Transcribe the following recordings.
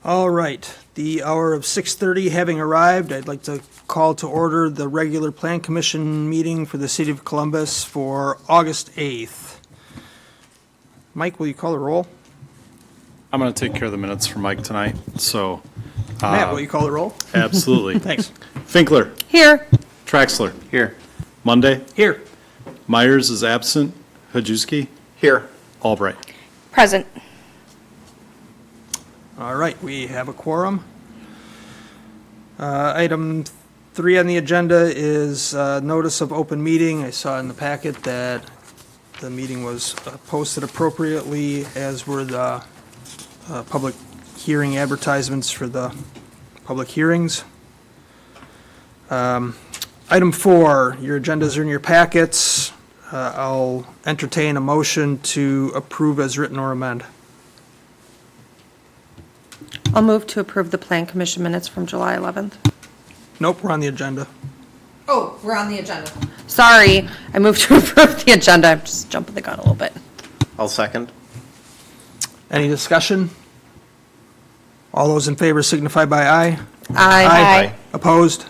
All right, the hour of 6:30 having arrived, I'd like to call to order the regular Plan Commission meeting for the City of Columbus for August 8th. Mike, will you call the roll? I'm going to take care of the minutes for Mike tonight, so. Matt, will you call the roll? Absolutely. Thanks. Finkler. Here. Traxler. Here. Monday. Here. Myers is absent. Hajewski. Here. Albright. Present. All right, we have a quorum. Item 3 on the agenda is notice of open meeting. I saw in the packet that the meeting was posted appropriately, as were the public hearing advertisements for the public hearings. Item 4, your agendas are in your packets. I'll entertain a motion to approve as written or amend. I'll move to approve the Plan Commission minutes from July 11th. Nope, we're on the agenda. Oh, we're on the agenda. Sorry, I moved to approve the agenda. I'm just jumping the gun a little bit. I'll second. Any discussion? All those in favor signify by aye. Aye. Opposed?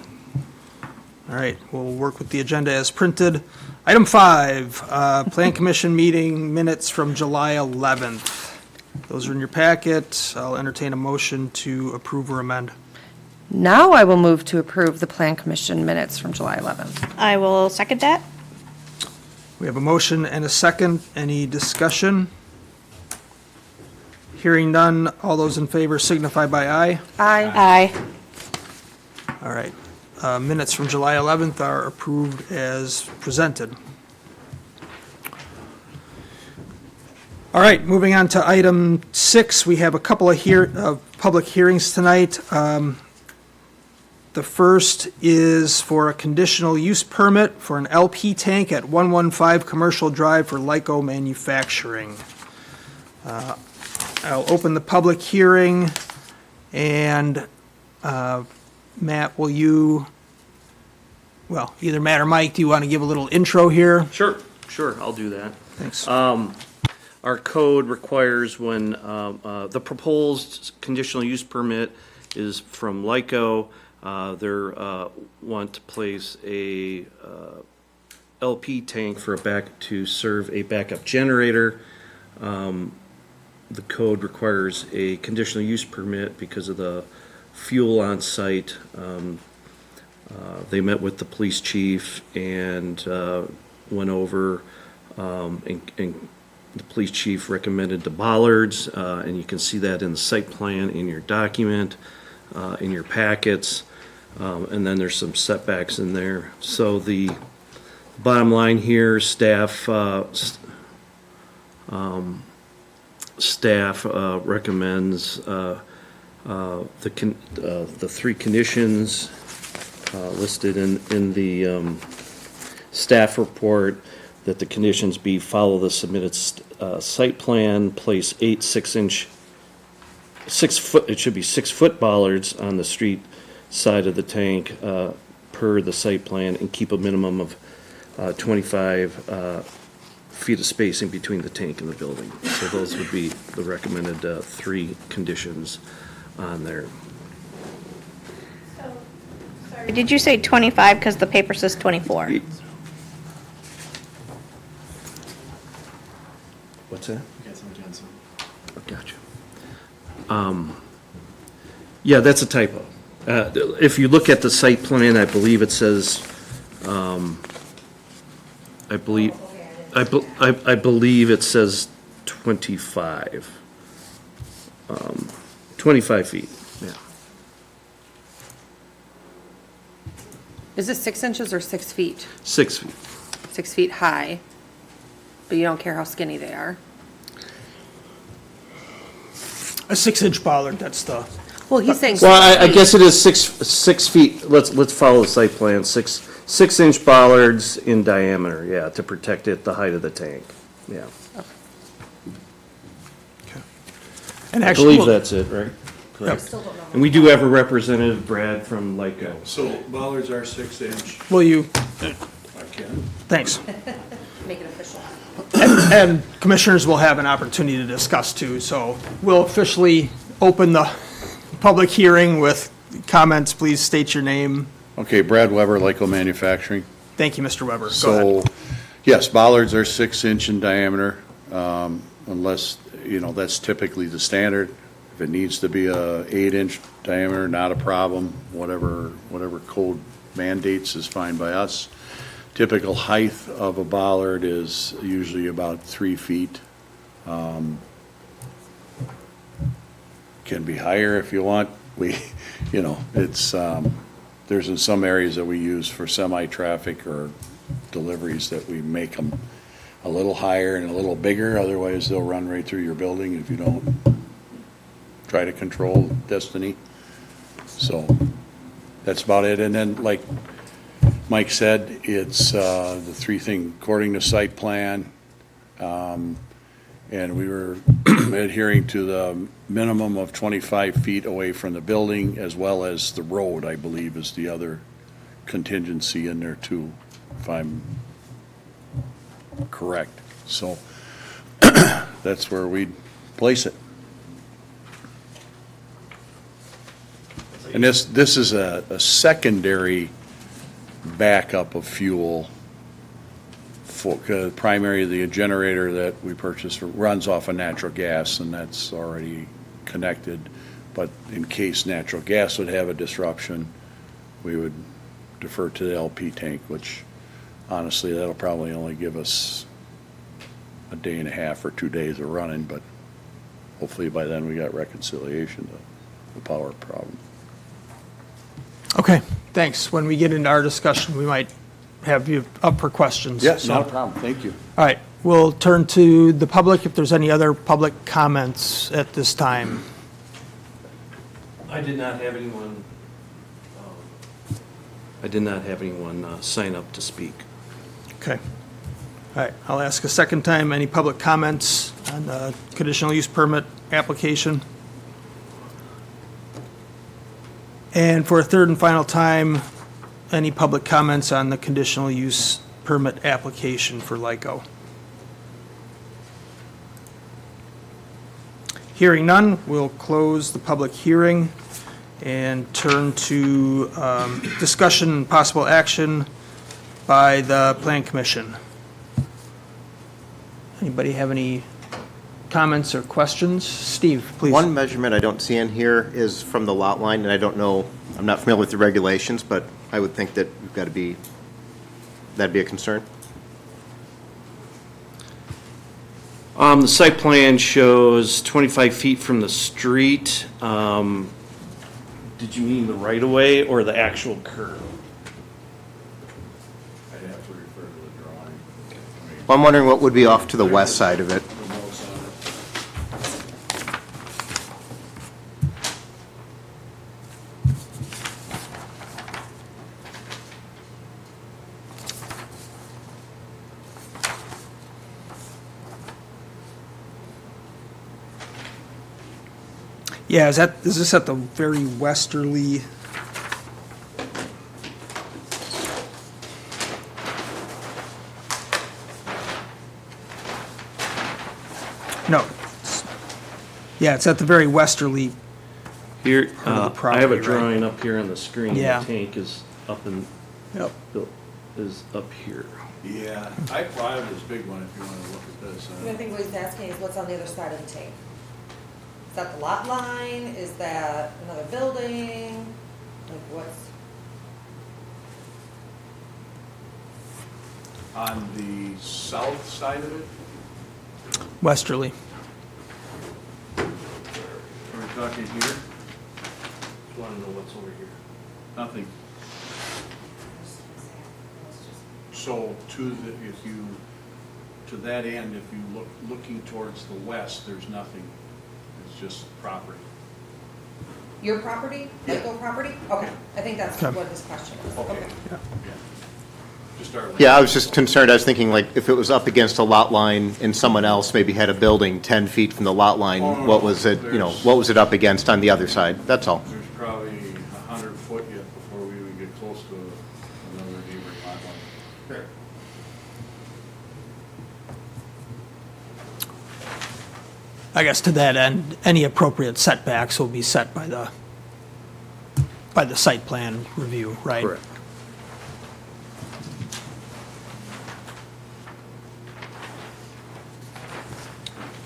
All right, we'll work with the agenda as printed. Item 5, Plan Commission meeting minutes from July 11th. Those are in your packet. I'll entertain a motion to approve or amend. Now I will move to approve the Plan Commission minutes from July 11th. I will second that. We have a motion and a second. Any discussion? Hearing none, all those in favor signify by aye. Aye. Aye. All right. Minutes from July 11th are approved as presented. All right, moving on to item 6, we have a couple of public hearings tonight. The first is for a conditional use permit for an LP tank at 115 Commercial Drive for Lyco Manufacturing. I'll open the public hearing, and Matt, will you, well, either Matt or Mike, do you want to give a little intro here? Sure, I'll do that. Thanks. Our code requires when the proposed conditional use permit is from Lyco, they want to place a LP tank to serve a backup generator. The code requires a conditional use permit because of the fuel on site. They met with the police chief and went over, and the police chief recommended the bollards, and you can see that in the site plan, in your document, in your packets, and then there's some setbacks in there. So the bottom line here, staff recommends the 3 conditions listed in the staff report, that the conditions be follow the submitted site plan, place 8 6-foot, it should be 6-foot bollards on the street side of the tank per the site plan, and keep a minimum of 25 feet of spacing between the tank and the building. So those would be the recommended 3 conditions on there. Did you say 25 because the paper says 24? What's that? Oh, gotcha. Yeah, that's a typo. If you look at the site plan, I believe it says, I believe it says 25. 25 feet, yeah. Is it 6 inches or 6 feet? 6 feet. 6 feet high, but you don't care how skinny they are. A 6-inch bollard, that's the, Well, he's saying. Well, 6 I feet. guess it is 6 feet. Let's follow the site plan. 6-inch bollards in diameter, yeah, to protect it, the height of the tank, yeah. and I actually, believe that's it, right? Correct. And we do have a representative, Brad, from Lyco. So bollards are 6-inch. will you, I can. thanks. Make it official. And commissioners will have an opportunity to discuss too, so we'll officially open the public hearing with comments. Please state your name. Okay, Brad Weber, Lyco Manufacturing. Thank you, Mr. Weber. Go ahead. So, yes, bollards are 6-inch in diameter, unless, that's typically the standard. If it needs to be a 8-inch diameter, not a problem. Whatever code mandates is fine by us. Typical height of a bollard is usually about 3 feet. Can be higher if you want. There's in some areas that we use for semi-traffic or deliveries that we make them a little higher and a little bigger, otherwise they'll run right through your building if you don't try to control destiny. So, that's about it. And then, like Mike said, it's the 3 thing, according to site plan, and we were adhering to the minimum of 25 feet away from the building, as well as the road, I believe, is the other contingency in there too, if I'm correct. So that's where we'd place it. And this is a secondary backup of fuel. Primary, the generator that we purchased runs off of natural gas, and that's already connected. But in case natural gas would have a disruption, we would defer to the LP tank, which honestly, that'll probably only give us a day and a half or 2 days of running, but hopefully by then we got reconciliation of the power problem. Okay, thanks. When we get into our discussion, we might have you up for questions. Yes, So- not a problem, thank you. All right, we'll turn to the public if there's any other public comments at this time. I did not have anyone, sign up to speak. Okay. All right, I'll ask a second time, any public comments on the conditional use permit application? And for a third and final time, any public comments on the conditional use permit application for Lyco? Hearing none, we'll close the public hearing and turn to discussion and possible action by the Plan Commission. Anybody have any comments or questions? Steve, please. One measurement I don't see in here is from the lot line, and I don't know, I'm not familiar with the regulations, but I would think that we've got to be, that'd be a concern. The site plan shows 25 feet from the street. Did you mean the right-of-way or the actual curb? I'd have to refer to the drawing. Well, I'm wondering what would be off to the west side of it. The notes on it. Yeah, is this at the very westerly? No. Yeah, it's at the very westerly. Here, Part of the I have a property, right? drawing up here on the screen. The Yeah. tank is up in, Yep. is up here. Yeah, I have this big one if you want to look at this. I think what he's asking is what's on the other side of the tank? Is that the lot line? Is that another building? Like what's, On the south side of it, Westerly. are we talking here? Just want to know what's over here. Nothing. So to that end, if you looking towards the west, there's nothing. It's just property. your property? Yeah. Lyco property? Okay, I think that's Okay. what his question is. Okay. Okay. Yeah. Just start with. Yeah, I was just concerned, I was thinking like if it was up against a lot line and someone else maybe had a building 10 feet from the lot line, Oh, no, what was it, what was it up against on the other side? That's all. There's probably 100 foot yet before we even get close to another neighboring lot line. There. I guess to that end, any appropriate setbacks will be set by the by the site plan review, right? Correct.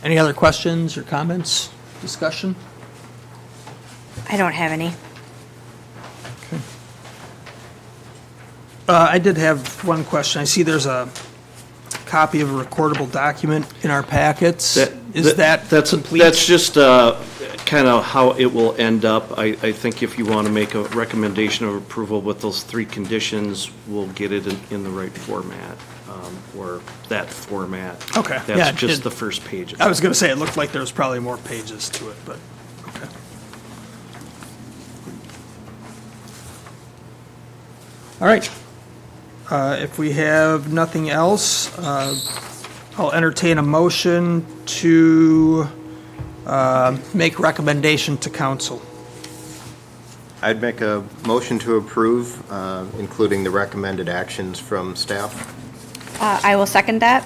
Any other questions or comments, discussion? I don't have any. I did have one question. I see there's a copy of a recordable document in our packets. Is that complete? That's just kind of how it will end up. I think if you want to make a recommendation of approval with those 3 conditions, we'll get it in the right format, or that format. Okay, yeah, That's just it- the first page. of I it. was going to say, it looked like there was probably more pages to it, but, okay. All right. If we have nothing else, I'll entertain a motion to make recommendation to council. I'd make a motion to approve, including the recommended actions from staff. I will second that.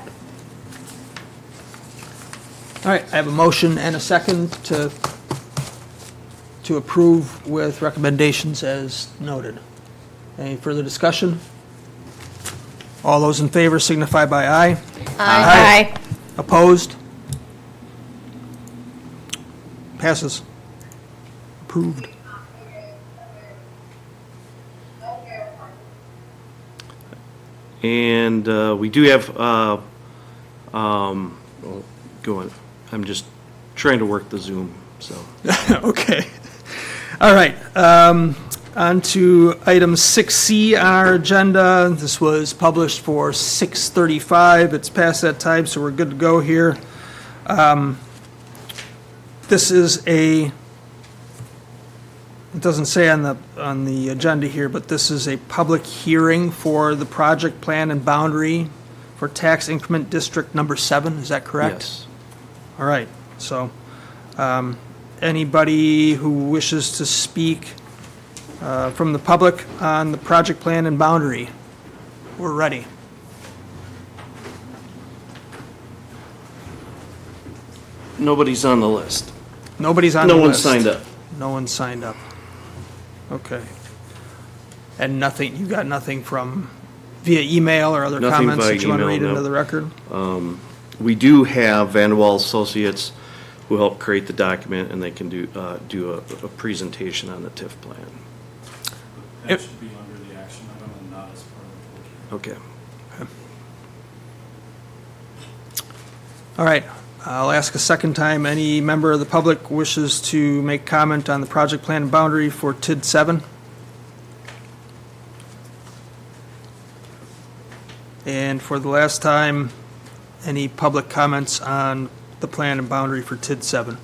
All right, I have a motion and a second to approve with recommendations as noted. Any further discussion? All those in favor signify by aye. Aye. Opposed? Passes. Approved. And we do have, well, go on, I'm just trying to work the Zoom, so. Okay. All right. On to item 6C on our agenda. This was published for 6:35. It's past that time, so we're good to go here. This is it doesn't say on the agenda here, but this is a public hearing for the project plan and boundary for tax increment district number 7. Is that correct? Yes. All right, so, anybody who wishes to speak from the public on the project plan and boundary, we're ready. Nobody's on the list. Nobody's on the No one list. signed up. No one signed up. Okay. And nothing, you got nothing from via email or other Nothing comments via that you want to email, read into no. the record? We do have Vanderwall Associates who help create the document, and they can do a presentation on the TIF plan. It- That should be under the action item and not as part of the public hearing. Okay. All right, I'll ask a second time. Any member of the public wishes to make comment on the project plan and boundary for TID 7? And for the last time, any public comments on the plan and boundary for TID 7?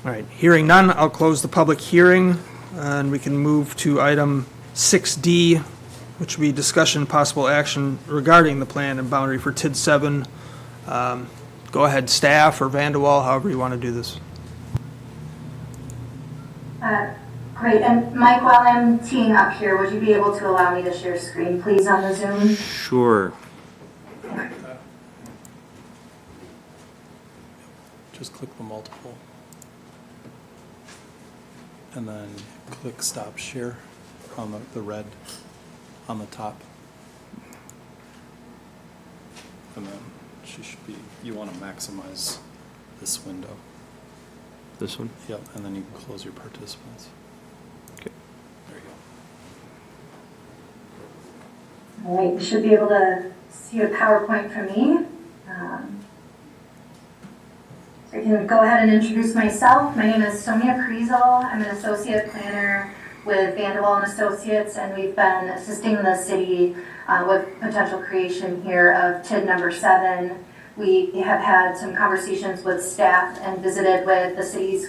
All right, hearing none, I'll close the public hearing, and we can move to item 6D, which will be discussion and possible action regarding the plan and boundary for TID 7. Go ahead, staff or Vanderwall, however you want to do this. Great, and Mike, while I'm teeing up here, would you be able to allow me to share screen, please, on the Zoom? Sure. Just click the multiple. And then click stop share on the red on the top. And then she should be, you want to maximize this window. This one? Yep, and then you can close your participants. Okay. There you go. All right, you should be able to see a PowerPoint from me. So I can go ahead and introduce myself. My name is Sonia Kriesel. I'm an associate planner with Vanderwall and Associates, and we've been assisting the city with potential creation here of TID number 7. We have had some conversations with staff and visited with the city's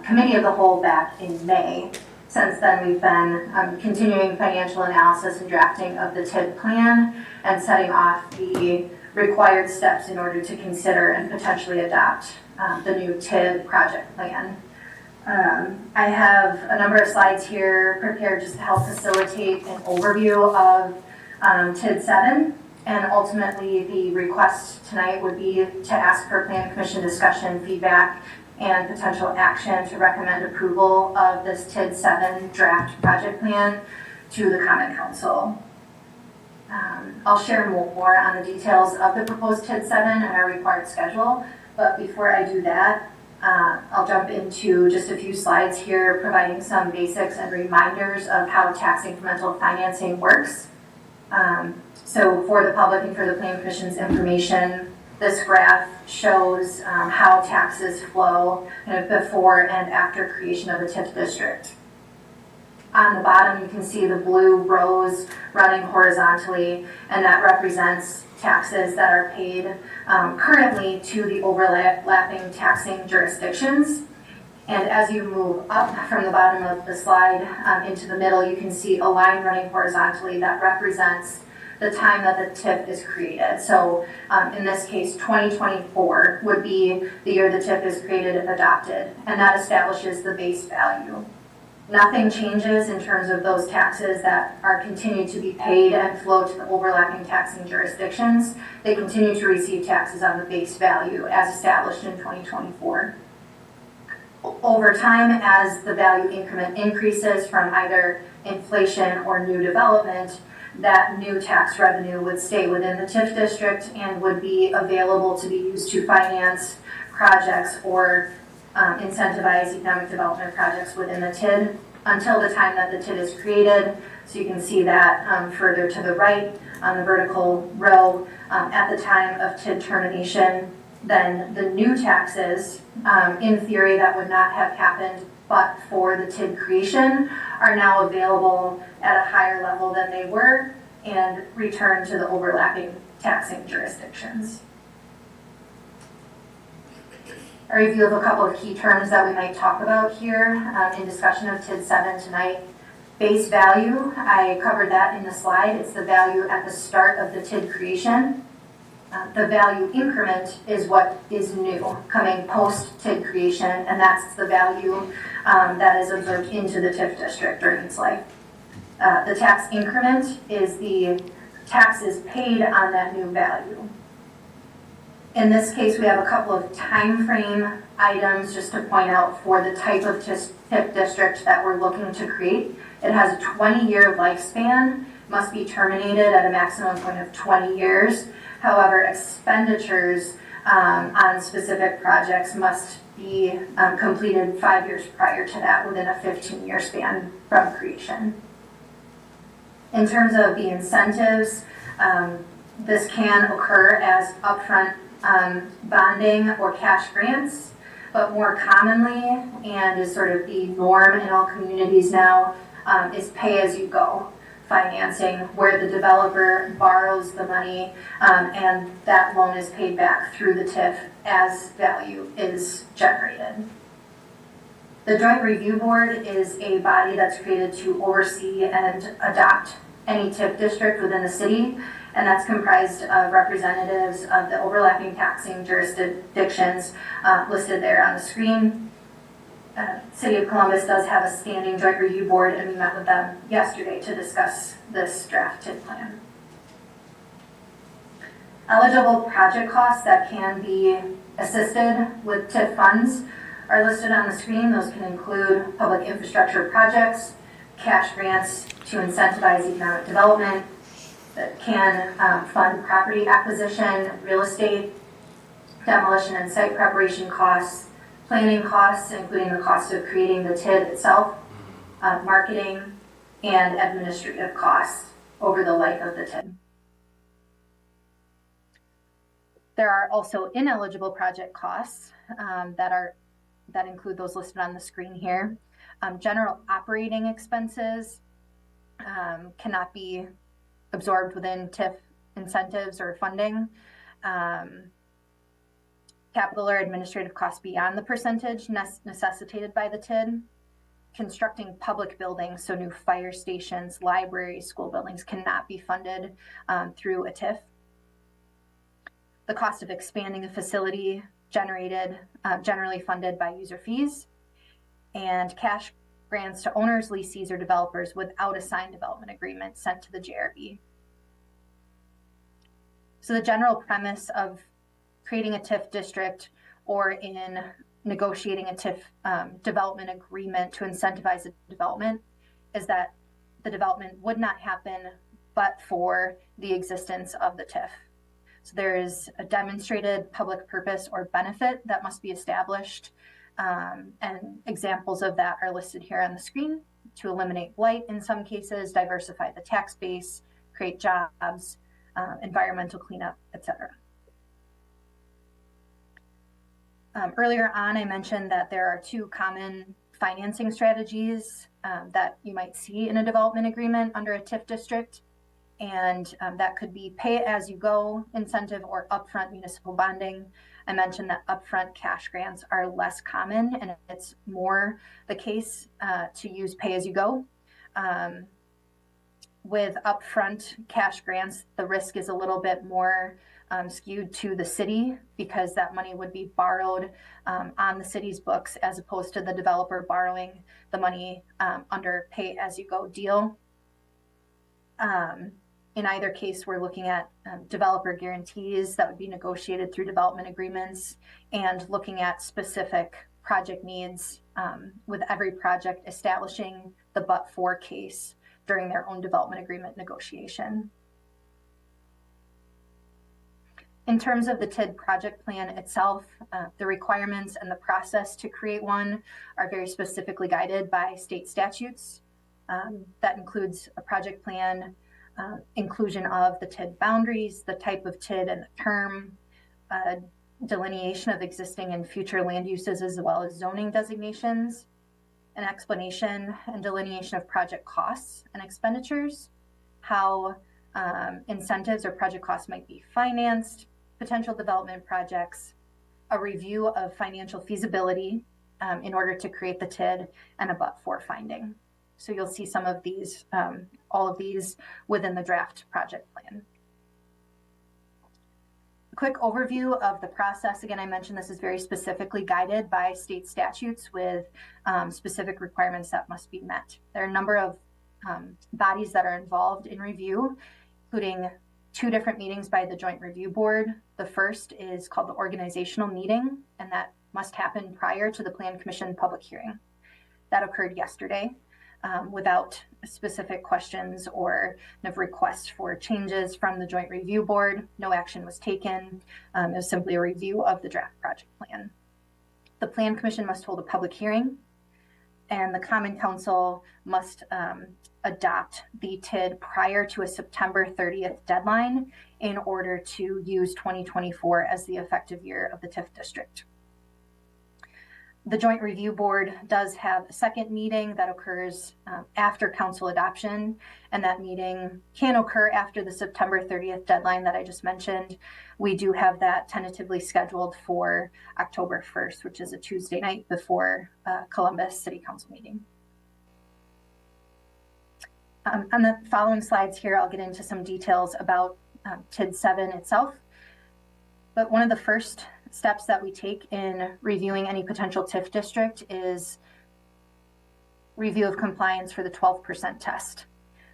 committee of the whole back in May. Since then, we've been continuing financial analysis and drafting of the TID plan and setting off the required steps in order to consider and potentially adopt the new TID project plan. I have a number of slides here prepared just to help facilitate an overview of TID 7. And ultimately, the request tonight would be to ask for plan commission discussion, feedback, and potential action to recommend approval of this TID 7 draft project plan to the Common Council. I'll share more on the details of the proposed TID 7 and our required schedule, but before I do that, I'll jump into just a few slides here providing some basics and reminders of how tax incremental financing works. So for the public and for the Plan Commission's information, this graph shows how taxes flow kind of before and after creation of a TIF district. On the bottom, you can see the blue rows running horizontally, and that represents taxes that are paid currently to the overlapping taxing jurisdictions. And as you move up from the bottom of the slide into the middle, you can see a line running horizontally that represents the time that the TIF is created. So in this case, 2024 would be the year the TIF is created if adopted, and that establishes the base value. Nothing changes in terms of those taxes that are continued to be paid and flow to the overlapping taxing jurisdictions. They continue to receive taxes on the base value as established in 2024. Over time, as the value increment increases from either inflation or new development, that new tax revenue would stay within the TIF district and would be available to be used to finance projects or incentivize economic development projects within the TID until the time that the TID is created. So you can see that further to the right on the vertical row at the time of TID termination. Then the new taxes, in theory, that would not have happened but for the TID creation, are now available at a higher level than they were and return to the overlapping taxing jurisdictions. A review of a couple of key terms that we might talk about here in discussion of TID 7 tonight. Base value, I covered that in the slide. It's the value at the start of the TID creation. The value increment is what is new, coming post-TID creation, and that's the value that is observed into the TIF district during its life. The tax increment is the taxes paid on that new value. In this case, we have a couple of time frame items just to point out for the type of TIF district that we're looking to create. It has a 20-year lifespan, must be terminated at a maximum point of 20 years. However, expenditures on specific projects must be completed 5 years prior to that within a 15-year span from creation. In terms of the incentives, this can occur as upfront bonding or cash grants, but more commonly, and is sort of the norm in all communities now, is pay-as-you-go financing, where the developer borrows the money and that loan is paid back through the TIF as value is generated. The Joint Review Board is a body that's created to oversee and adopt any TIF district within the city, and that's comprised of representatives of the overlapping taxing jurisdictions listed there on the screen. City of Columbus does have a standing joint review board, and we met with them yesterday to discuss this draft TID plan. Eligible project costs that can be assisted with TIF funds are listed on the screen. Those can include public infrastructure projects, cash grants to incentivize economic development, that can fund property acquisition, real estate, demolition and site preparation costs, planning costs, including the cost of creating the TID itself, marketing, and administrative costs over the life of the TID. There are also ineligible project costs that include those listed on the screen here. General operating expenses cannot be absorbed within TIF incentives or funding. Capital or administrative costs beyond the percentage necessitated by the TID. Constructing public buildings, so new fire stations, libraries, school buildings cannot be funded through a TIF. The cost of expanding a facility generally funded by user fees, and cash grants to owners, lessees, or developers without a signed development agreement sent to the JRB. So the general premise of creating a TIF district, or in negotiating a TIF development agreement to incentivize the development is that the development would not happen but for the existence of the TIF. So there is a demonstrated public purpose or benefit that must be established. And examples of that are listed here on the screen: to eliminate blight in some cases, diversify the tax base, create jobs, environmental cleanup, etc. Earlier on, I mentioned that there are two common financing strategies that you might see in a development agreement under a TIF district. And that could be pay-as-you-go incentive or upfront municipal bonding. I mentioned that upfront cash grants are less common, and it's more the case to use pay-as-you-go. With upfront cash grants, the risk is a little bit more skewed to the city because that money would be borrowed on the city's books as opposed to the developer borrowing the money under pay-as-you-go deal. In either case, we're looking at developer guarantees that would be negotiated through development agreements and looking at specific project needs with every project establishing the but-for case during their own development agreement negotiation. In terms of the TID project plan itself, the requirements and the process to create one are very specifically guided by state statutes. That includes a project plan, inclusion of the TID boundaries, the type of TID and the term, delineation of existing and future land uses as well as zoning designations, an explanation and delineation of project costs and expenditures, how incentives or project costs might be financed, potential development projects, a review of financial feasibility in order to create the TID, and a but-for finding. So you'll see some of these, all of these within the draft project plan. A quick overview of the process. Again, I mentioned this is very specifically guided by state statutes with specific requirements that must be met. There are a number of bodies that are involved in review, including 2 different meetings by the Joint Review Board. The first is called the organizational meeting, and that must happen prior to the Plan Commission public hearing. That occurred yesterday. Without specific questions or requests for changes from the Joint Review Board. No action was taken. It was simply a review of the draft project plan. The Plan Commission must hold a public hearing, and the Common Council must adopt the TID prior to a September 30th deadline in order to use 2024 as the effective year of the TIF district. The Joint Review Board does have a second meeting that occurs after council adoption, and that meeting can occur after the September 30th deadline that I just mentioned. We do have that tentatively scheduled for October 1st, which is a Tuesday night before Columbus City Council meeting. On the following slides here, I'll get into some details about TID 7 itself. But one of the first steps that we take in reviewing any potential TIF district is review of compliance for the 12% test.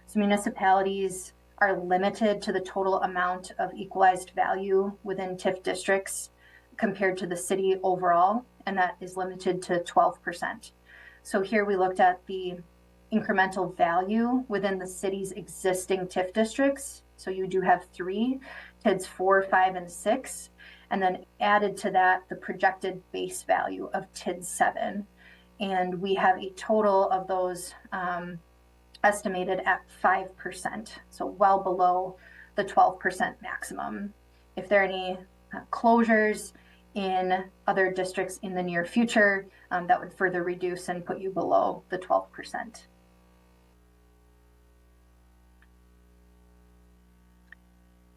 So municipalities are limited to the total amount of equalized value within TIF districts compared to the city overall, and that is limited to 12%. So here we looked at the incremental value within the city's existing TIF districts. So you do have 3, TIDs 4, 5, and 6. And then added to that the projected base value of TID 7. And we have a total of those estimated at 5%, so well below the 12% maximum. If there are any closures in other districts in the near future, that would further reduce and put you below the 12%.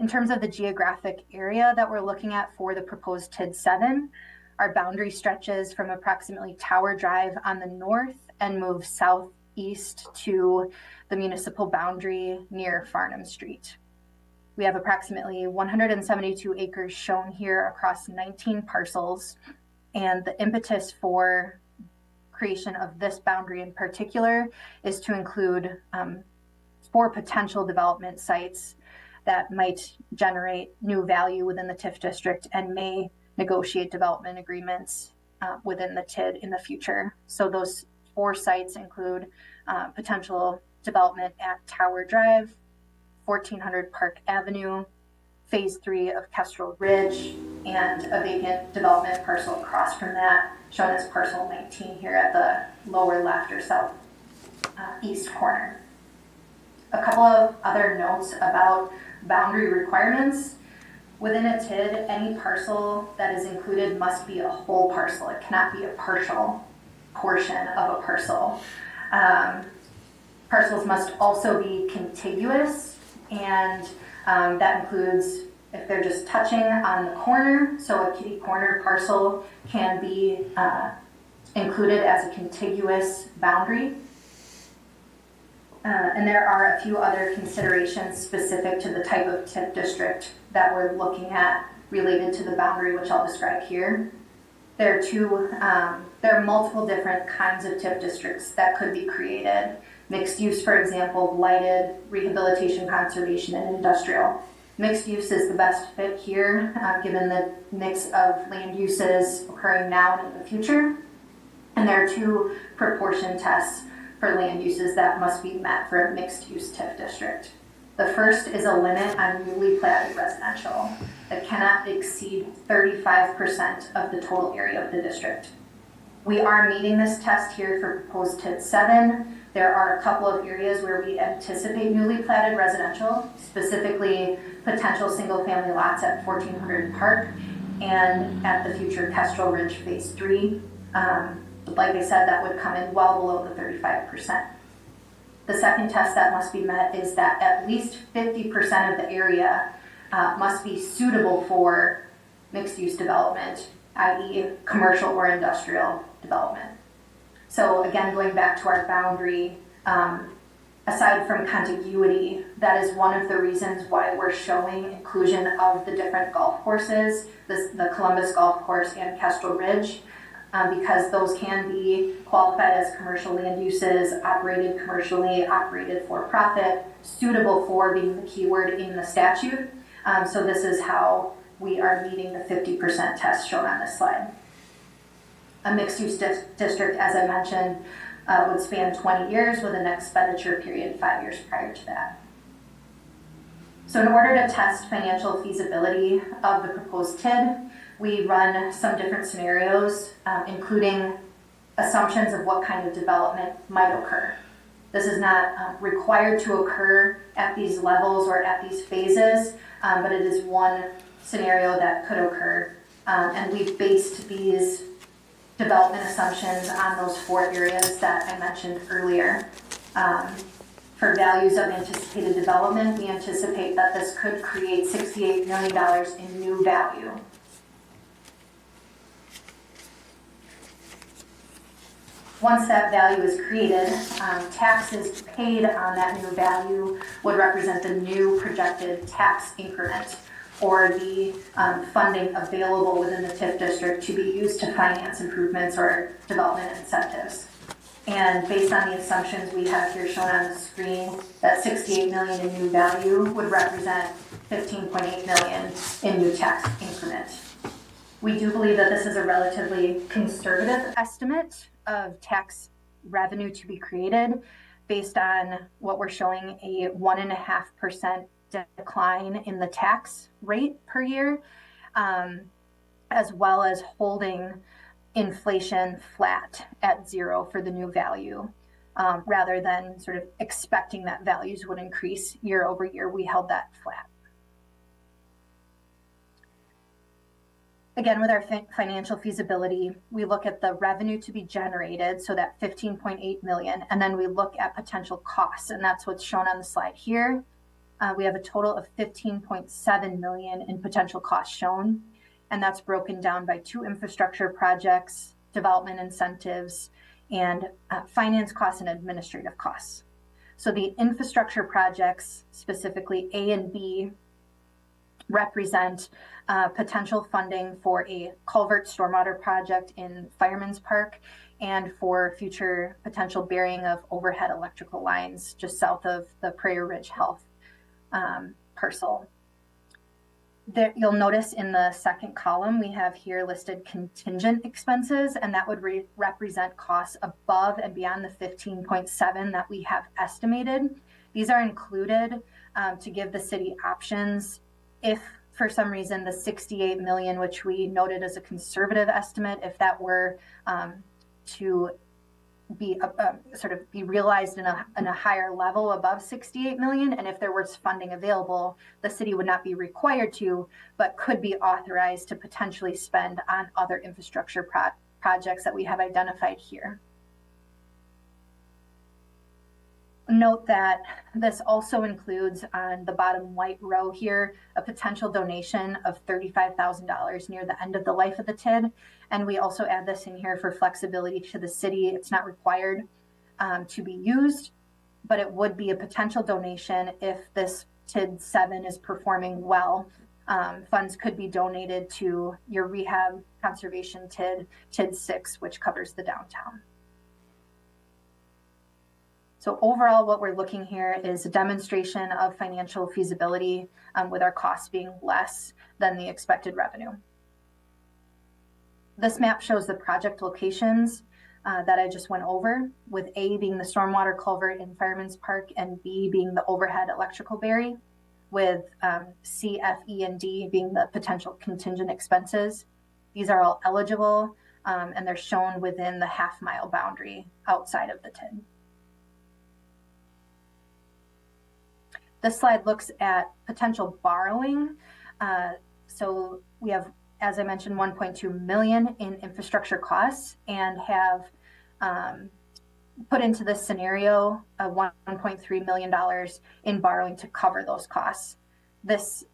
In terms of the geographic area that we're looking at for the proposed TID 7, our boundary stretches from approximately Tower Drive on the north and moves southeast to the municipal boundary near Farnham Street. We have approximately 172 acres shown here across 19 parcels, and the impetus for creation of this boundary in particular is to include 4 potential development sites that might generate new value within the TIF district and may negotiate development agreements within the TID in the future. So those 4 sites include potential development at Tower Drive, 1400 Park Avenue, Phase 3 of Kestrel Ridge, and a vacant development parcel across from that, shown as parcel 19 here at the lower left or south east corner. A couple of other notes about boundary requirements. Within a TID, any parcel that is included must be a whole parcel. It cannot be a partial portion of a parcel. Parcels must also be contiguous, and that includes if they're just touching on the corner. So a kitty corner parcel can be included as a contiguous boundary. And there are a few other considerations specific to the type of TIF district that we're looking at related to the boundary, which I'll describe here. There are multiple different kinds of TIF districts that could be created. Mixed use, for example, lighted, rehabilitation, conservation, and industrial. Mixed use is the best fit here, given the mix of land uses occurring now and in the future. And there are 2 proportion tests for land uses that must be met for a mixed-use TIF district. The first is a limit on newly platted residential that cannot exceed 35% of the total area of the district. We are meeting this test here for proposed TID 7. There are a couple of areas where we anticipate newly platted residential, specifically potential single-family lots at 1400 Park and at the future Kestrel Ridge Phase 3. Like I said, that would come in well below the 35%. The second test that must be met is that at least 50% of the area must be suitable for mixed-use development, i.e. commercial or industrial development. So again, going back to our boundary, aside from contiguity, that is one of the reasons why we're showing inclusion of the different golf courses, the Columbus Golf Course and Kestrel Ridge, because those can be qualified as commercial land uses, operated commercially, operated for profit, suitable for being the keyword in the statute. So this is how we are meeting the 50% test shown on this slide. A mixed-use district, as I mentioned, would span 20 years with an expenditure period 5 years prior to that. So in order to test financial feasibility of the proposed TID, we run some different scenarios, including assumptions of what kind of development might occur. This is not required to occur at these levels or at these phases, but it is one scenario that could occur. And we've based these development assumptions on those 4 areas that I mentioned earlier. For values of anticipated development, we anticipate that this could create $68 million in new value. Once that value is created, taxes paid on that new value would represent the new projected tax increment or the funding available within the TIF district to be used to finance improvements or development incentives. And based on the assumptions we have here shown on the screen, that $68 million in new value would represent $15.8 million in new tax increment. We do believe that this is a relatively conservative estimate of tax revenue to be created based on what we're showing a 1.5% decline in the tax rate per year, as well as holding inflation flat at 0 for the new value, rather than sort of expecting that values would increase year over year. We held that flat. Again, with our financial feasibility, we look at the revenue to be generated, so that 15.8 million, and then we look at potential costs, and that's what's shown on the slide here. We have a total of 15.7 million in potential costs shown, and that's broken down by 2 infrastructure projects, development incentives, and finance costs and administrative costs. So the infrastructure projects, specifically A and B, represent potential funding for a culvert stormwater project in Fireman's Park and for future potential burying of overhead electrical lines just south of the Prairie Ridge Health parcel. There, you'll notice in the second column, we have here listed contingent expenses, and that would represent costs above and beyond the 15.7 that we have estimated. These are included to give the city options if for some reason the 68 million, which we noted as a conservative estimate, if that were to be sort of be realized in a higher level above 68 million, and if there was funding available, the city would not be required to, but could be authorized to potentially spend on other infrastructure projects that we have identified here. Note that this also includes on the bottom white row here a potential donation of $35,000 near the end of the life of the TID. And we also add this in here for flexibility to the city. It's not required to be used, but it would be a potential donation if this TID 7 is performing well. Funds could be donated to your rehab conservation TID 6, which covers the downtown. So overall, what we're looking here is a demonstration of financial feasibility with our costs being less than the expected revenue. This map shows the project locations that I just went over, with A being the stormwater culvert in Fireman's Park and B being the overhead electrical berry, with C, F, E, and D being the potential contingent expenses. These are all eligible and they're shown within the half-mile boundary outside of the TID. This slide looks at potential borrowing. So we have, as I mentioned, 1.2 million in infrastructure costs and have put into this scenario $1.3 million in borrowing to cover those costs. This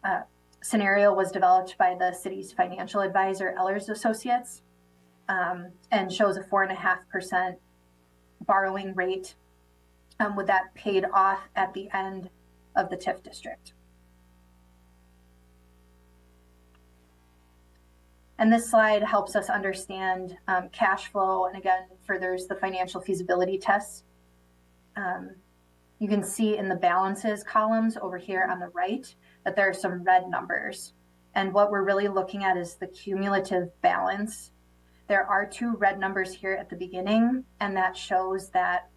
scenario was developed by the city's financial advisor, Ellers Associates, and shows a 4.5% borrowing rate with that paid off at the end of the TIF district. And this slide helps us understand cash flow, and again, furthers the financial feasibility tests. You can see in the balances columns over here on the right that there are some red numbers. And what we're really looking at is the cumulative balance. There are 2 red numbers here at the beginning, and that shows that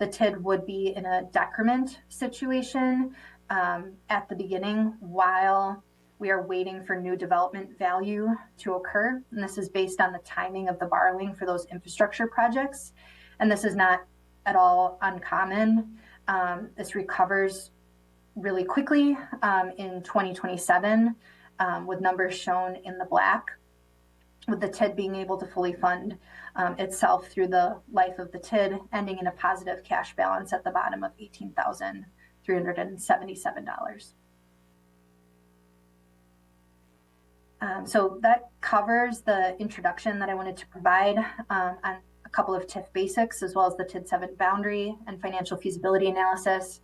the TID would be in a decrement situation at the beginning while we are waiting for new development value to occur. And this is based on the timing of the borrowing for those infrastructure projects. And this is not at all uncommon. This recovers really quickly in 2027 with numbers shown in the black, with the TID being able to fully fund itself through the life of the TID, ending in a positive cash balance at the bottom of $18,377. So that covers the introduction that I wanted to provide on a couple of TIF basics, as well as the TID 7 boundary and financial feasibility analysis.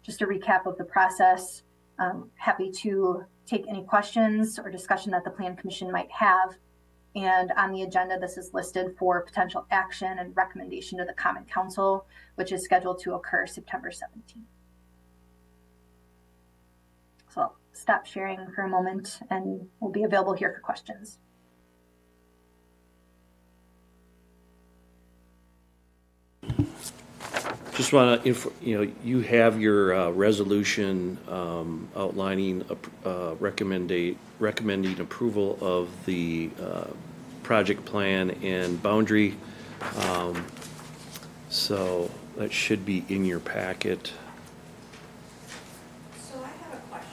Just a recap of the process. Happy to take any questions or discussion that the Plan Commission might have. And on the agenda, this is listed for potential action and recommendation to the Common Council, which is scheduled to occur September 17th. So I'll stop sharing for a moment and we'll be available here for questions. Just want to, you have your resolution outlining, recommending approval of the project plan and boundary. So that should be in your packet. So I have a question.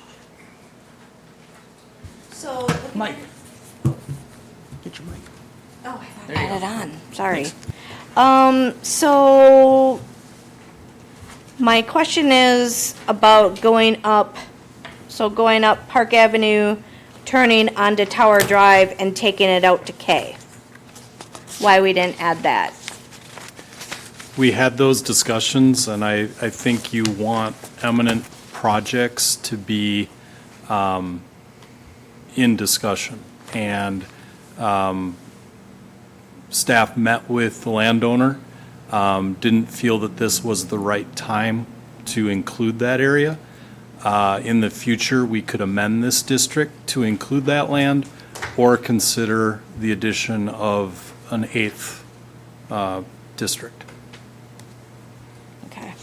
So. Mike. Get your mic. Oh, I thought. I had it on, sorry. So my question is about going up Park Avenue, turning onto Tower Drive and taking it out to K. Why we didn't add that? We had those discussions, and I think you want eminent projects to be in discussion. And staff met with the landowner, didn't feel that this was the right time to include that area. In the future, we could amend this district to include that land or consider the addition of an eighth district. Okay.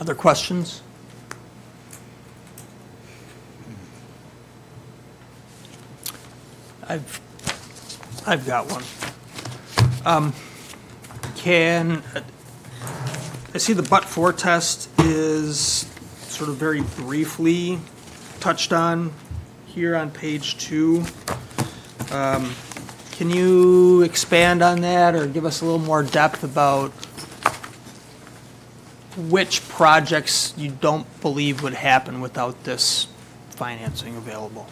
Other questions? I've got one. I see the but-for test is sort of very briefly touched on here on page 2. Can you expand on that or give us a little more depth about which projects you don't believe would happen without this financing available?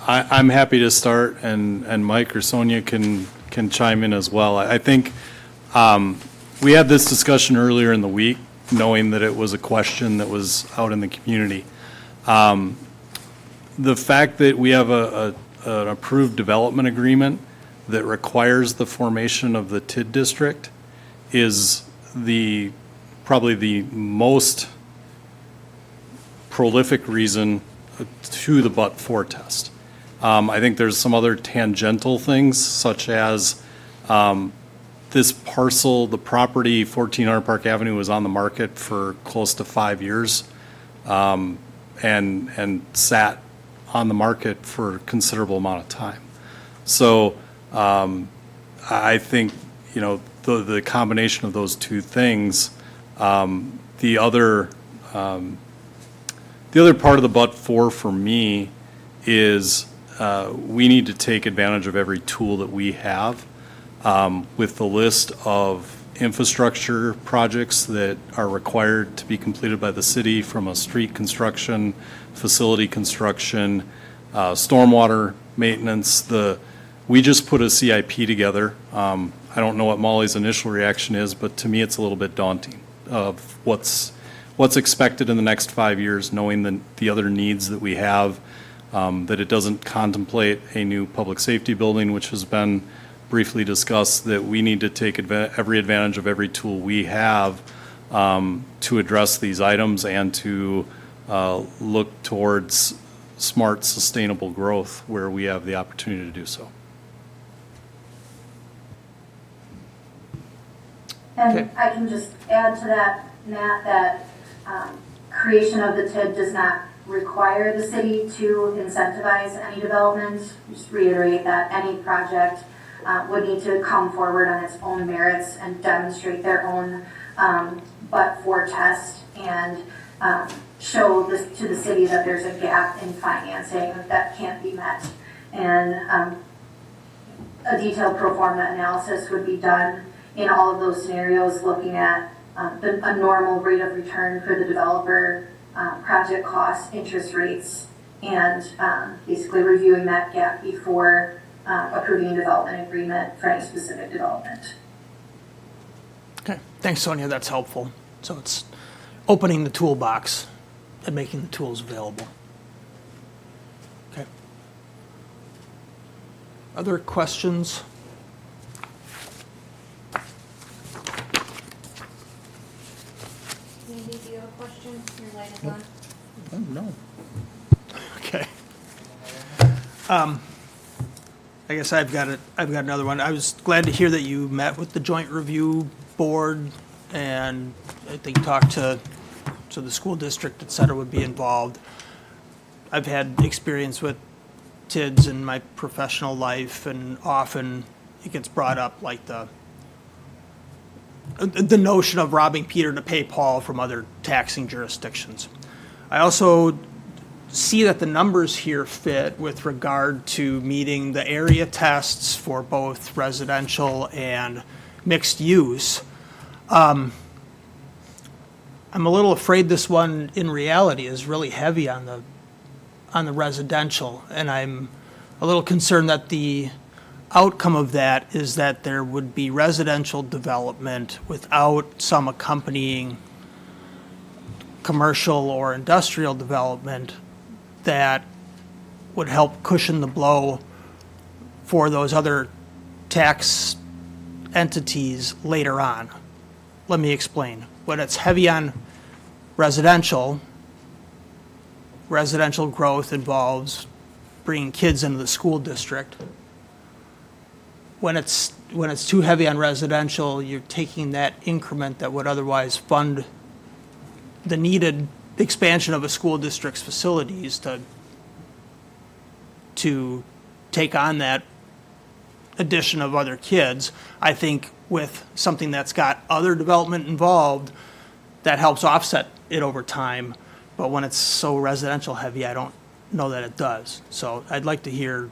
I'm happy to start, and Mike or Sonia can chime in as well. I think we had this discussion earlier in the week, knowing that it was a question that was out in the community. The fact that we have an approved development agreement that requires the formation of the TID district is probably the most prolific reason to the but-for test. I think there's some other tangential things, such as this parcel, the property, 1400 Park Avenue, was on the market for close to 5 years, and sat on the market for a considerable amount of time. So I think, the combination of those two things, the other part of the but-for me is we need to take advantage of every tool that we have with the list of infrastructure projects that are required to be completed by the city, from a street construction, facility construction, stormwater maintenance. We just put a CIP together. I don't know what Molly's initial reaction is, but to me it's a little bit daunting of what's expected in the next 5 years, knowing the other needs that we have, that it doesn't contemplate a new public safety building, which has been briefly discussed, that we need to take every advantage of every tool we have to address these items and to look towards smart, sustainable growth where we have the opportunity to do so. And Okay. I can just add to that, Matt, that creation of the TID does not require the city to incentivize any development. Just reiterate that any project would need to come forward on its own merits and demonstrate their own but-for test and show to the city that there's a gap in financing that can't be met. And a detailed pro forma analysis would be done in all of those scenarios, looking at a normal rate of return for the developer, project costs, interest rates, and basically reviewing that gap before approving a development agreement for any specific development. Okay, thanks, Sonia, that's helpful. So it's opening the toolbox and making the tools available. Okay. Other questions? Andy, do you have a question? Your light is on. Oh, no. Okay. I guess I've got another one. I was glad to hear that you met with the Joint Review Board, and I think talked to the school district, et cetera, would be involved. I've had experience with TIDs in my professional life, and often it gets brought up, like the notion of robbing Peter to pay Paul from other taxing jurisdictions. I also see that the numbers here fit with regard to meeting the area tests for both residential and mixed use. I'm a little afraid this one in reality is really heavy on the residential, and I'm a little concerned that the outcome of that is that there would be residential development without some accompanying commercial or industrial development that would help cushion the blow for those other tax entities later on. Let me explain. When it's heavy on residential growth involves bringing kids into the school district. When it's too heavy on residential, you're taking that increment that would otherwise fund the needed expansion of a school district's facilities to take on that addition of other kids. I think with something that's got other development involved, that helps offset it over time. But when it's so residential heavy, I don't know that it does. So I'd like to hear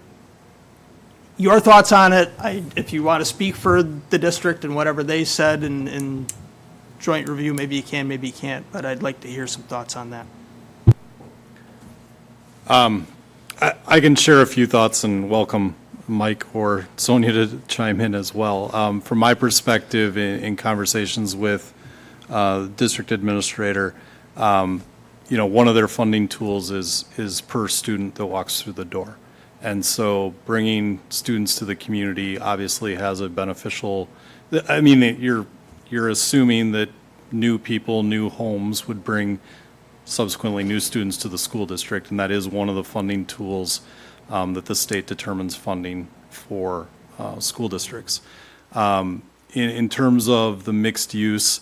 your thoughts on it. If you want to speak for the district and whatever they said in joint review, maybe you can, maybe you can't, but I'd like to hear some thoughts on that. I can share a few thoughts and welcome Mike or Sonia to chime in as well. From my perspective, in conversations with district administrator, one of their funding tools is per student that walks through the door. And so bringing students to the community obviously has a beneficial, I mean, you're assuming that new people, new homes would bring subsequently new students to the school district, and that is one of the funding tools that the state determines funding for school districts. In terms of the mixed use,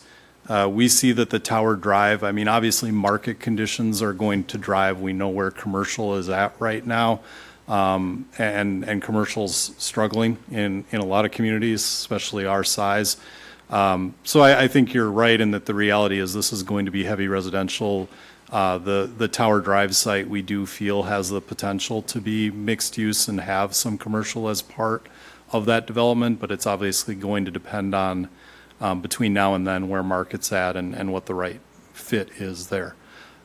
we see that the Tower Drive, I mean, obviously market conditions are going to drive. We know where commercial is at right now, and commercial's struggling in a lot of communities, especially our size. So I think you're right in that the reality is this is going to be heavy residential. The Tower Drive site, we do feel has the potential to be mixed use and have some commercial as part of that development, but it's obviously going to depend on between now and then where market's at and what the right fit is there.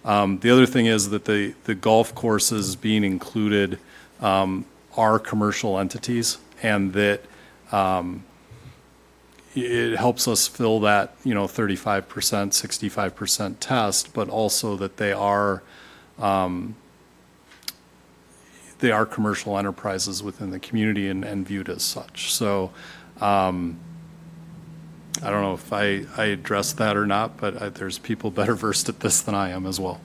The other thing is that the golf courses being included are commercial entities, and that it helps us fill that 35%, 65% test, but also that they are commercial enterprises within the community and viewed as such. So I don't know if I addressed that or not, but there's people better versed at this than I am as well.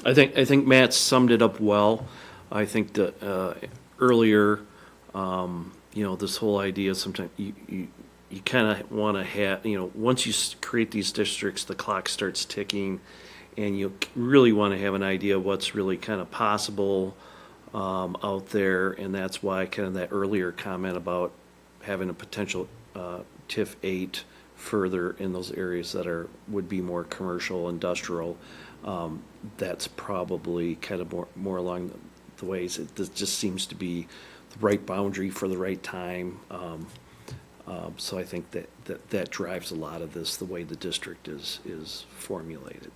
I think Matt summed it up well. I think that earlier, this whole idea, sometimes you kind of want to have, once you create these districts, the clock starts ticking, and you really want to have an idea of what's really kind of possible out there, and that's why kind of that earlier comment about having a potential TIF 8 further in those areas that would be more commercial, industrial. That's probably kind of more along the ways. It just seems to be the right boundary for the right time. So I think that drives a lot of this, the way the district is formulated.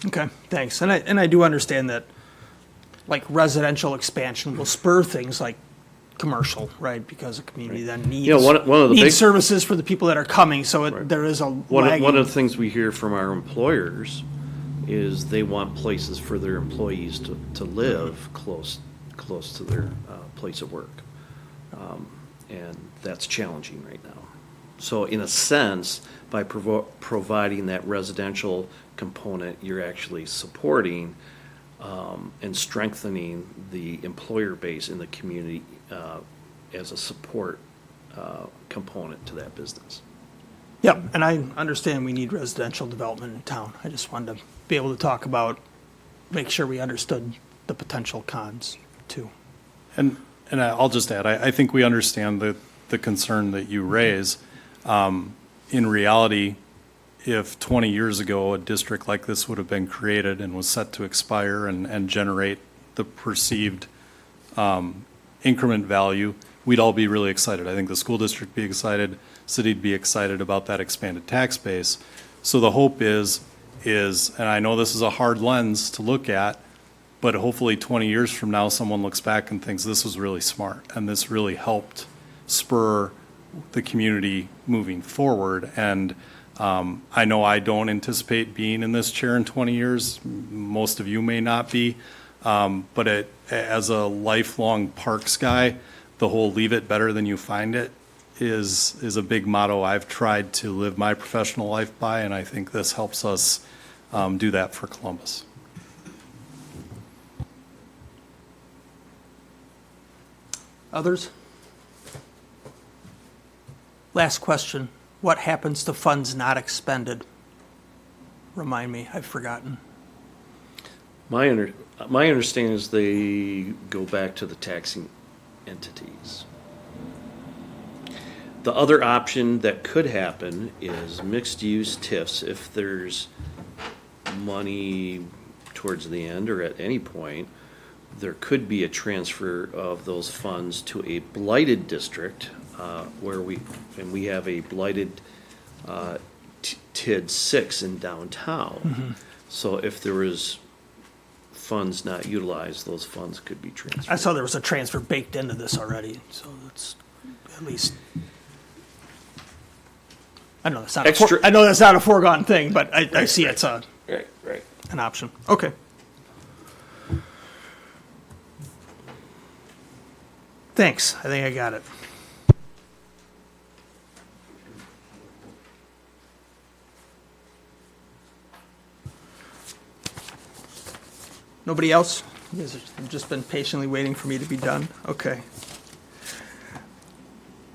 Okay, thanks. And I do understand that, like, residential expansion will spur things like commercial, right? Because a community then needs, one of the needs big services for the people that are coming, so there is a one lagging. of the things we hear from our employers is they want places for their employees to live close to their place of work. And that's challenging right now. So in a sense, by providing that residential component, you're actually supporting and strengthening the employer base in the community as a support component to that business. Yep, and I understand we need residential development in town. I just wanted to be able to talk about, make sure we understood the potential cons too. And I'll just add, I think we understand the concern that you raise. In reality, if 20 years ago a district like this would have been created and was set to expire and generate the perceived increment value, we'd all be really excited. I think the school district would be excited, city'd be excited about that expanded tax base. So the hope is, and I know this is a hard lens to look at, but hopefully 20 years from now, someone looks back and thinks this was really smart and this really helped spur the community moving forward. And I know I don't anticipate being in this chair in 20 years. Most of you may not be. But as a lifelong parks guy, the whole leave it better than you find it is a big motto I've tried to live my professional life by, and I think this helps us do that for Columbus. Others? Last question. What happens to funds not expended? Remind me, I've forgotten. My understanding is they go back to the taxing entities. The other option that could happen is mixed-use TIFs. If there's money towards the end or at any point, there could be a transfer of those funds to a blighted district where we have a blighted TID 6 in downtown. So if there was funds not utilized, those funds could be transferred. I saw there was a transfer baked into this already, so that's at least. I know that's not. Extra- I know that's not a foregone thing, but I see it's Right. an option. Okay. Thanks. I think I got it. Nobody else? You guys have just been patiently waiting for me to be done? Okay.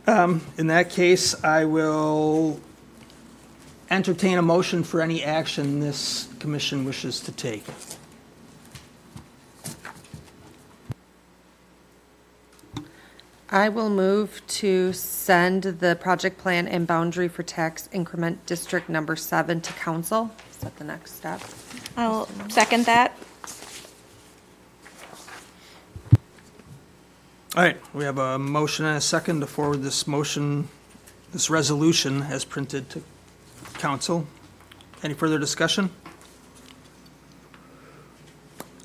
In that case, I will entertain a motion for any action this commission wishes to take. I will move to send the project plan and boundary for tax increment District Number 7 to council. Is that the next step? I'll second that. All right, we have a motion and a second to forward this motion, this resolution as printed to council. Any further discussion?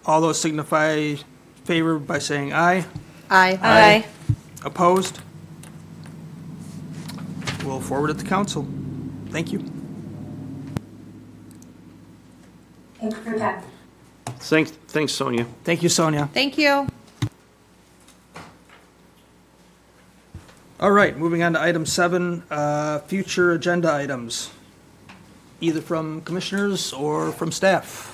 All those signify favor by saying aye. Aye. Aye. Opposed? We'll forward it to council. Thank you. Thank you for your time. Thanks, Sonia. Thank you, Sonia. Thank you. All right, moving on to item 7, future agenda items, either from commissioners or from staff.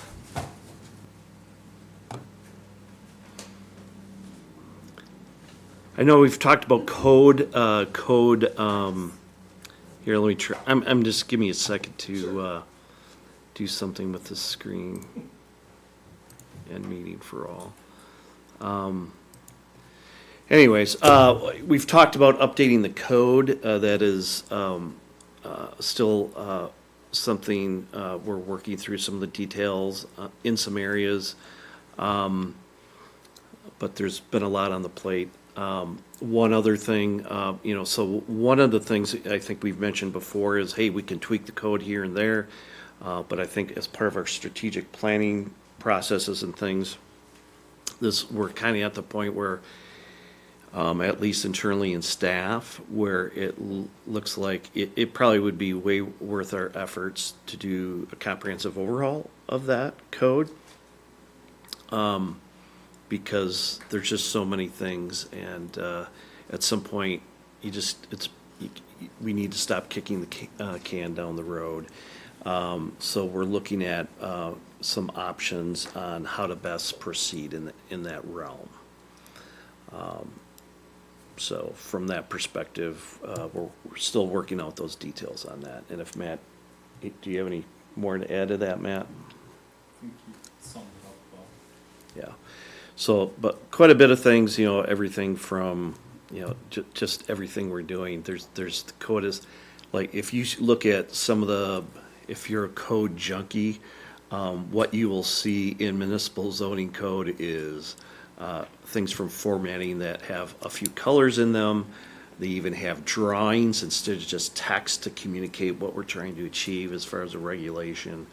I know we've talked about code, here, let me try, I'm just, give me a second to, do something with the screen. And meeting for all. Anyways, we've talked about updating the code, that is, still, something, we're working through some of the details, in some areas. But there's been a lot on the plate. One other thing, so one of the things I think we've mentioned before is, hey, we can tweak the code here and there. But I think as part of our strategic planning processes and things, we're kind of at the point where, at least internally in staff, where it looks like it probably would be way worth our efforts to do a comprehensive overhaul of that code. Because there's just so many things, and at some point, we need to stop kicking the can down the road. So we're looking at some options on how to best proceed in that realm. So from that perspective, we're still working out those details on that. And if Matt, do you have any more to add to that, Matt? Yeah. So, but quite a bit of things, everything from, just everything we're doing. There's the code is, like, if you look at some of if you're a code junkie, what you will see in municipal zoning code is things from formatting that have a few colors in them. They even have drawings instead of just text to communicate what we're trying to achieve as far as a regulation,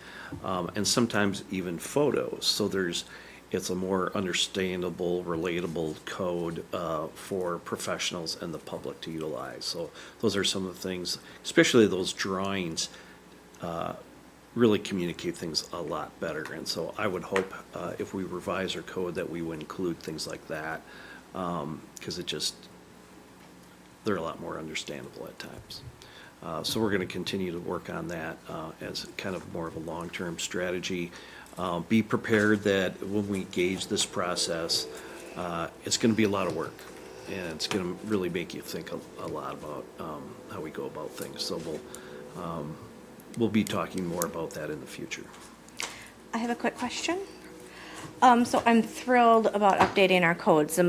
and sometimes even photos. So it's a more understandable, relatable code for professionals and the public to utilize. So those are some of the things, especially those drawings, really communicate things a lot better. And so I would hope, if we revise our code, that we would include things like that, because they're a lot more understandable at times. So we're going to continue to work on that as kind of more of a long-term strategy. Be prepared that when we gauge this process, it's going to be a lot of work, and it's going to really make you think a lot about how we go about things. So we'll be talking more about that in the future. I have a quick question. So I'm thrilled about updating our codes.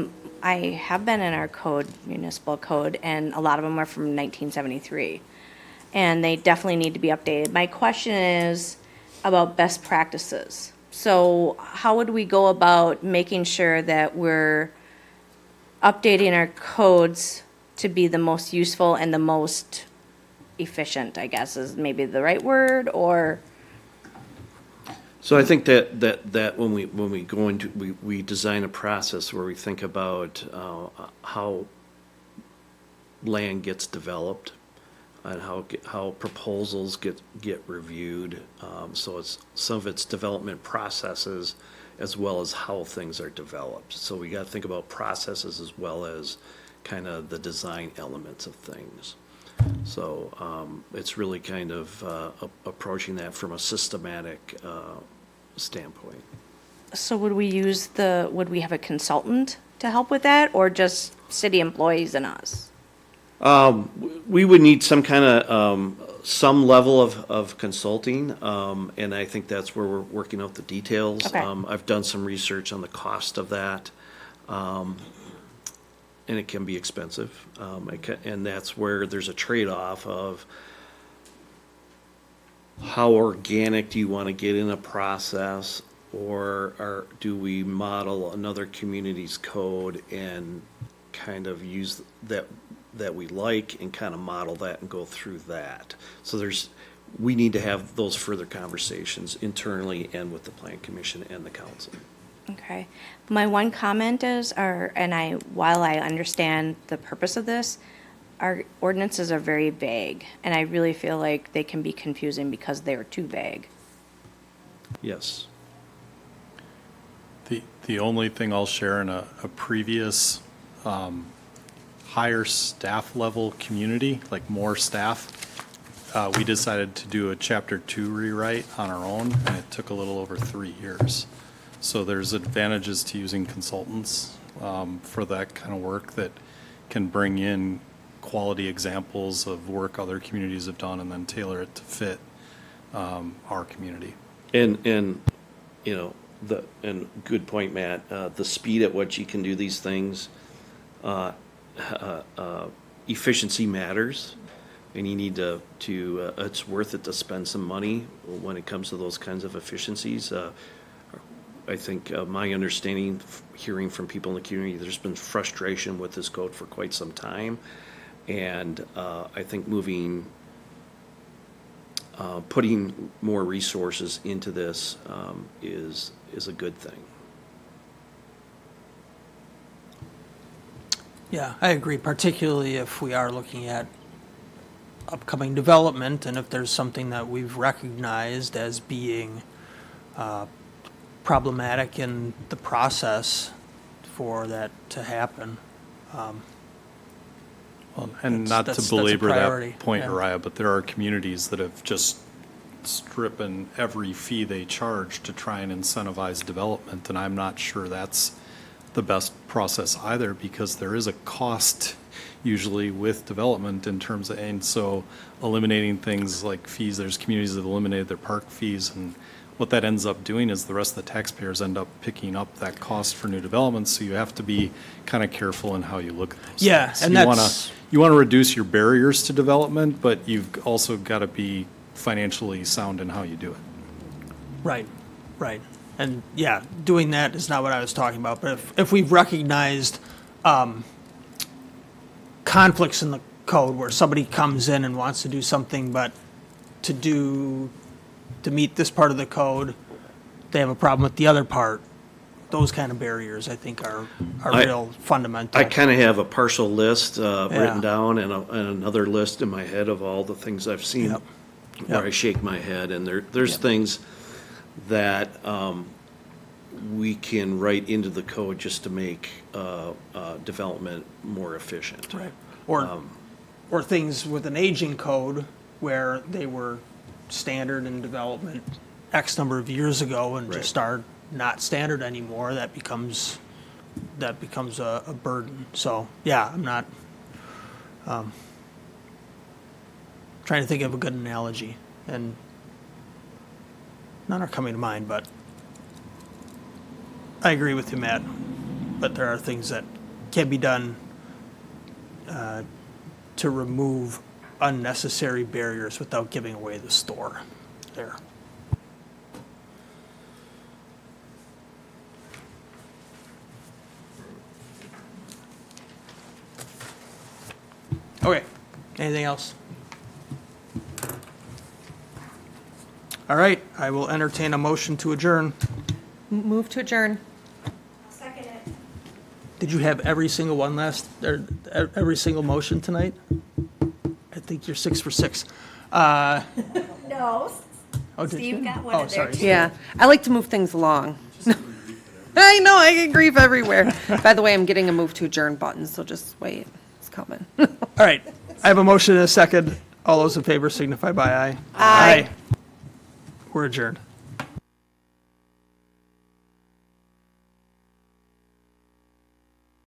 I have been in our code, municipal code, and a lot of them are from 1973. And they definitely need to be updated. My question is about best practices. So how would we go about making sure that we're updating our codes to be the most useful and the most efficient, I guess, is maybe the right word, or? So I think that when we go into, we design a process where we think about how land gets developed and how proposals get reviewed. So it's some of its development processes as well as how things are developed. So we got to think about processes as well as kind of the design elements of things. So it's really kind of approaching that from a systematic standpoint. So would we have a consultant to help with that, or just city employees and us? We would need some kind of, some level of consulting, and I think that's where we're working out the details. Okay. I've done some research on the cost of that, and it can be expensive. And that's where there's a trade-off of how organic do you want to get in a process, or do we model another community's code and kind of use that we like and kind of model that and go through that. So we need to have those further conversations internally and with the Plan Commission and the council. Okay. My one comment is, while I understand the purpose of this, our ordinances are very vague, and I really feel like they can be confusing because they are too vague. Yes. The only thing I'll share in a previous higher staff level community, like more staff, we decided to do a Chapter 2 rewrite on our own, and it took a little over 3 years. So there's advantages to using consultants for that kind of work that can bring in quality examples of work other communities have done and then tailor it to fit our community. And good point, Matt, the speed at which you can do these things, efficiency matters, and you need to it's worth it to spend some money when it comes to those kinds of efficiencies. I think my understanding, hearing from people in the community, there's been frustration with this code for quite some time, and I think putting more resources into this is a good thing. Yeah, I agree, particularly if we are looking at upcoming development and if there's something that we've recognized as being problematic in the process for that to happen. And not to that's a belabor priority, that point, yeah. Araya, but there are communities that have just stripping every fee they charge to try and incentivize development, and I'm not sure that's the best process either, because there is a cost usually with development in terms of, and so eliminating things like fees, there's communities that have eliminated their park fees, and what that ends up doing is the rest of the taxpayers end up picking up that cost for new developments, so you have to be kind of careful in how you look at those Yeah, things. and You want to reduce your barriers to development, but you've also got to be financially sound in how you do it. Right, right. And yeah, doing that is not what I was talking about, but if we've recognized conflicts in the code where somebody comes in and wants to do something, but to meet this part of the code, they have a problem with the other part, those kind of barriers, I think, are real fundamental. I kind of have a partial list Yeah. written down and another list in my head of all the things I've seen Yep. where I shake my head, and there's things that we can write into the code just to make development more efficient. Right. Or things with an aging code where they were standard in development X number of years ago and just are not standard anymore, that becomes a burden. So, yeah, I'm not, trying to think of a good analogy, and none are coming to mind, but I agree with you, Matt. But there are things that can be done to remove unnecessary barriers without giving away the store there. Okay, anything else? All right, I will entertain a motion to adjourn. Move to adjourn. Second it. Did you have every single one or every single motion tonight? I think you're 6 for 6. No, Oh, did Steve you? got one Oh, in there sorry. too. Yeah, I like to move things along. I know, I get grief everywhere. By the way, I'm getting a move to adjourn button, so just wait, it's coming. All right, I have a motion and a second. All those in favor signify by aye. Aye. We're adjourned.